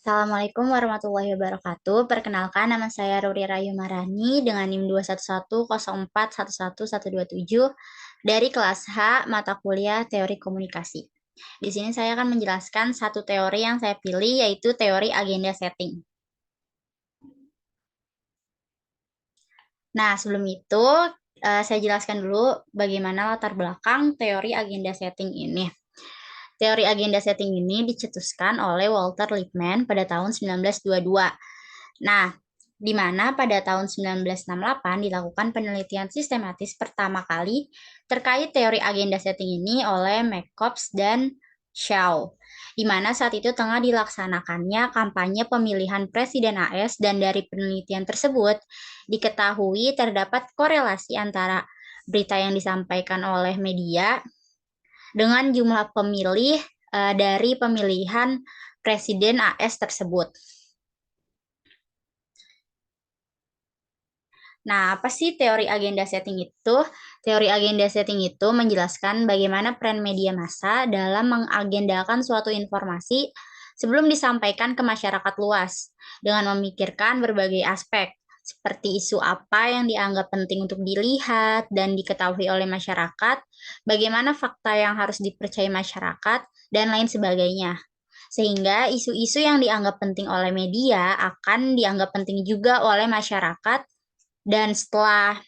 Assalamualaikum warahmatullahi wabarakatuh. Perkenalkan, nama saya Ruri Rayu Marani dengan NIM 21104111127 dari kelas H mata kuliah Teori Komunikasi. Di sini saya akan menjelaskan satu teori yang saya pilih, yaitu teori agenda setting. Nah, sebelum itu saya jelaskan dulu bagaimana latar belakang teori agenda setting ini. Teori agenda setting ini dicetuskan oleh Walter Lippmann pada tahun 1922. Nah, di mana pada tahun 1968 dilakukan penelitian sistematis pertama kali terkait teori agenda setting ini oleh McCombs dan Shaw, di mana saat itu tengah dilaksanakannya kampanye pemilihan Presiden AS, dan dari penelitian tersebut diketahui terdapat korelasi antara berita yang disampaikan oleh media dengan jumlah pemilih dari pemilihan Presiden AS tersebut. Nah, apa sih teori agenda setting itu? Teori agenda setting itu menjelaskan bagaimana peran media massa dalam mengagendakan suatu informasi sebelum disampaikan ke masyarakat luas, dengan memikirkan berbagai aspek, seperti isu apa yang dianggap penting untuk dilihat dan diketahui oleh masyarakat, bagaimana fakta yang harus dipercayai masyarakat, dan lain sebagainya. Sehingga isu-isu yang dianggap penting oleh media akan dianggap penting juga oleh masyarakat, dan setelah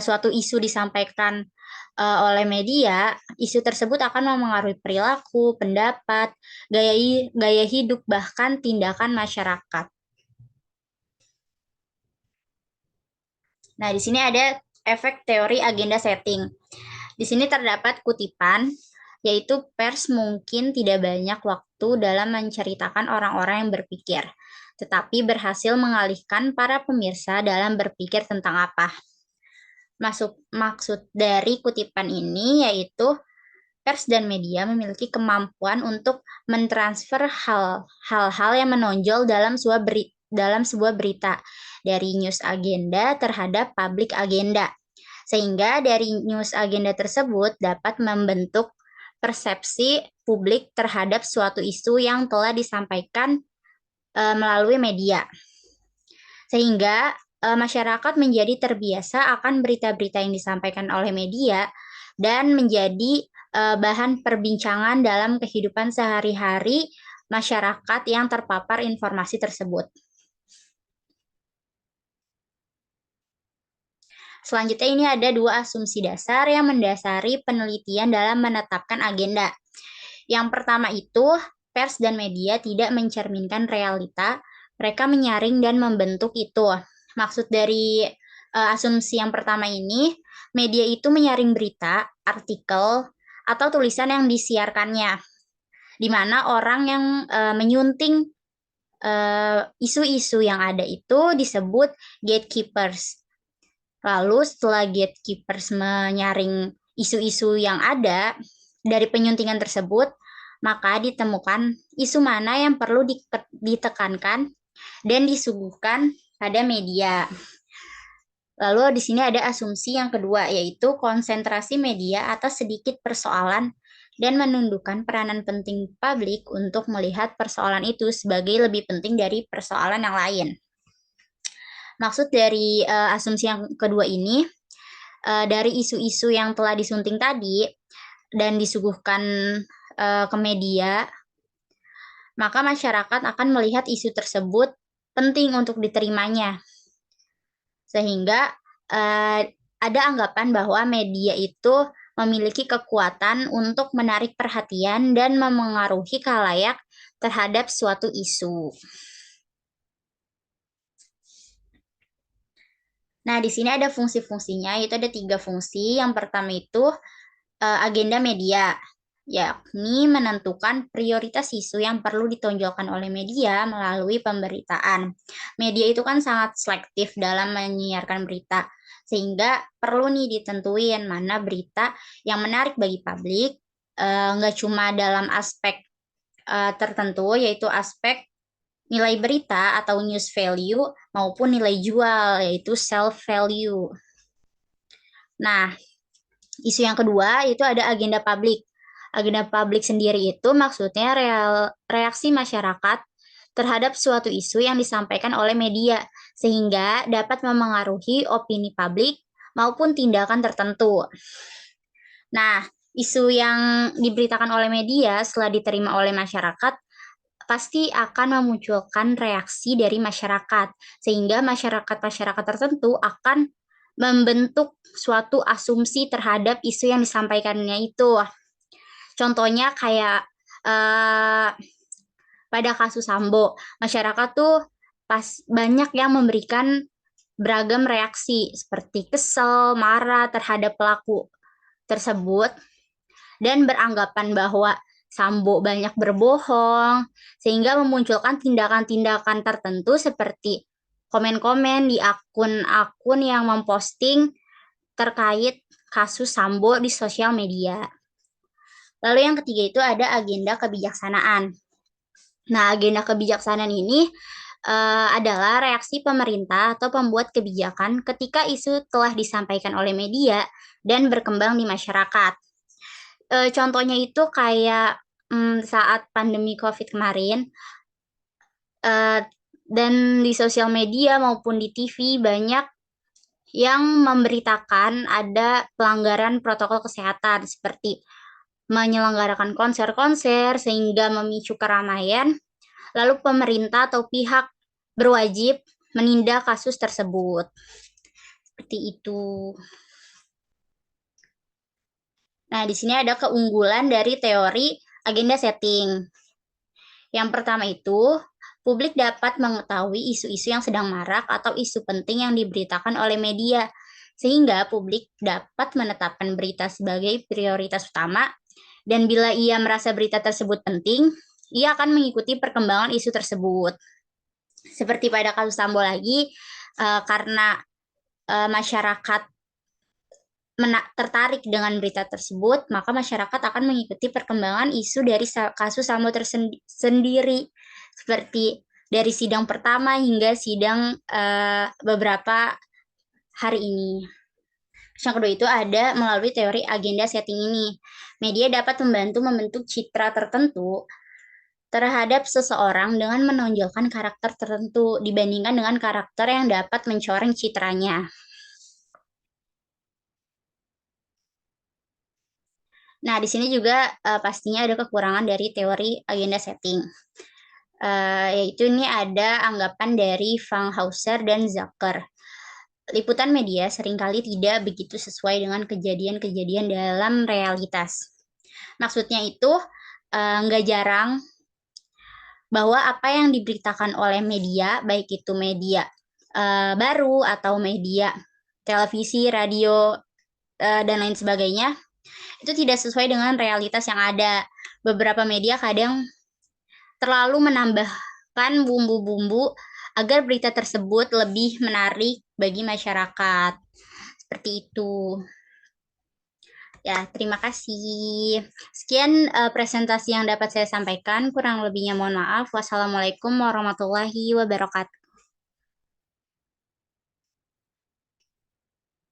suatu isu disampaikan oleh media, isu tersebut akan memengaruhi perilaku, pendapat, gaya hidup, bahkan tindakan masyarakat. Nah, di sini ada efek teori agenda setting. Di sini terdapat kutipan, yaitu pers mungkin tidak banyak waktu dalam menceritakan orang-orang yang berpikir, tetapi berhasil mengalihkan para pemirsa dalam berpikir tentang apa. Maksud dari kutipan ini yaitu pers dan media memiliki kemampuan untuk mentransfer hal-hal yang menonjol dalam sebuah berita dari news agenda terhadap public agenda. Sehingga dari news agenda tersebut dapat membentuk persepsi publik terhadap suatu isu yang telah disampaikan melalui media. Sehingga masyarakat menjadi terbiasa akan berita-berita yang disampaikan oleh media dan menjadi bahan perbincangan dalam kehidupan sehari-hari masyarakat yang terpapar informasi tersebut. Selanjutnya ini ada dua asumsi dasar yang mendasari penelitian dalam menetapkan agenda. Yang pertama itu, pers dan media tidak mencerminkan realita, mereka menyaring dan membentuk itu. Maksud dari asumsi yang pertama ini, media itu menyaring berita, artikel, atau tulisan yang disiarkannya, di mana orang yang menyunting isu-isu yang ada itu disebut gatekeepers. Lalu setelah gatekeepers menyaring isu-isu yang ada dari penyuntingan tersebut, maka ditemukan isu mana yang perlu ditekankan dan disuguhkan pada media. Lalu di sini ada asumsi yang kedua, yaitu konsentrasi media atas sedikit persoalan dan menundukkan peranan penting publik untuk melihat persoalan itu sebagai lebih penting dari persoalan yang lain. Maksud dari asumsi yang kedua ini, dari isu-isu yang telah disunting tadi dan disuguhkan ke media, maka masyarakat akan melihat isu tersebut penting untuk diterimanya. Sehingga ada anggapan bahwa media itu memiliki kekuatan untuk menarik perhatian dan memengaruhi khalayak terhadap suatu isu. Nah, di sini ada fungsi-fungsinya, yaitu ada 3 fungsi. Yang pertama itu agenda media, yakni menentukan prioritas isu yang perlu ditonjolkan oleh media melalui pemberitaan. Media itu kan sangat selektif dalam menyiarkan berita, sehingga perlu nih ditentuin mana berita yang menarik bagi publik, nggak cuma dalam aspek tertentu, yaitu aspek nilai berita atau news value maupun nilai jual, yaitu self value. Nah, isu yang kedua itu ada agenda publik. Agenda publik sendiri itu maksudnya reaksi masyarakat terhadap suatu isu yang disampaikan oleh media, sehingga dapat memengaruhi opini publik maupun tindakan tertentu. Nah, isu yang diberitakan oleh media setelah diterima oleh masyarakat pasti akan memunculkan reaksi dari masyarakat, sehingga masyarakat-masyarakat tertentu akan membentuk suatu asumsi terhadap isu yang disampaikannya itu. Contohnya kayak pada kasus Sambo, masyarakat tuh banyak yang memberikan beragam reaksi seperti kesel, marah terhadap pelaku tersebut dan beranggapan bahwa Sambo banyak berbohong, sehingga memunculkan tindakan-tindakan tertentu seperti komen-komen di akun-akun yang memposting terkait kasus Sambo di sosial media. Lalu yang ketiga itu ada agenda kebijaksanaan. Nah, agenda kebijaksanaan ini adalah reaksi pemerintah atau pembuat kebijakan ketika isu telah disampaikan oleh media dan berkembang di masyarakat. Contohnya itu kayak saat pandemi COVID kemarin, dan di sosial media maupun di TV banyak yang memberitakan ada pelanggaran protokol kesehatan seperti menyelenggarakan konser-konser sehingga memicu keramaian, lalu pemerintah atau pihak berwajib menindak kasus tersebut. Seperti itu. Nah, di sini ada keunggulan dari teori agenda setting. Yang pertama itu, publik dapat mengetahui isu-isu yang sedang marak atau isu penting yang diberitakan oleh media, sehingga publik dapat menetapkan berita sebagai prioritas utama, dan bila ia merasa berita tersebut penting, ia akan mengikuti perkembangan isu tersebut. Seperti pada kasus Sambo lagi, karena masyarakat tertarik dengan berita tersebut, maka masyarakat akan mengikuti perkembangan isu dari kasus Sambo tersendiri, seperti dari sidang pertama hingga sidang beberapa hari ini. Yang kedua itu ada melalui teori agenda setting ini. Media dapat membantu membentuk citra tertentu terhadap seseorang dengan menonjolkan karakter tertentu dibandingkan dengan karakter yang dapat mencoreng citranya. Nah, di sini juga pastinya ada kekurangan dari teori agenda setting. Yaitu ini ada anggapan dari Van Hauser dan Zucker. Liputan media seringkali tidak begitu sesuai dengan kejadian-kejadian dalam realitas. Maksudnya itu nggak jarang bahwa apa yang diberitakan oleh media, baik itu media baru atau media televisi, radio, dan lain sebagainya, itu tidak sesuai dengan realitas yang ada. Beberapa media kadang terlalu menambahkan bumbu-bumbu agar berita tersebut lebih menarik bagi masyarakat. Seperti itu. Ya, terima kasih. Sekian presentasi yang dapat saya sampaikan. Kurang lebihnya mohon maaf. Wassalamualaikum warahmatullahi wabarakatuh.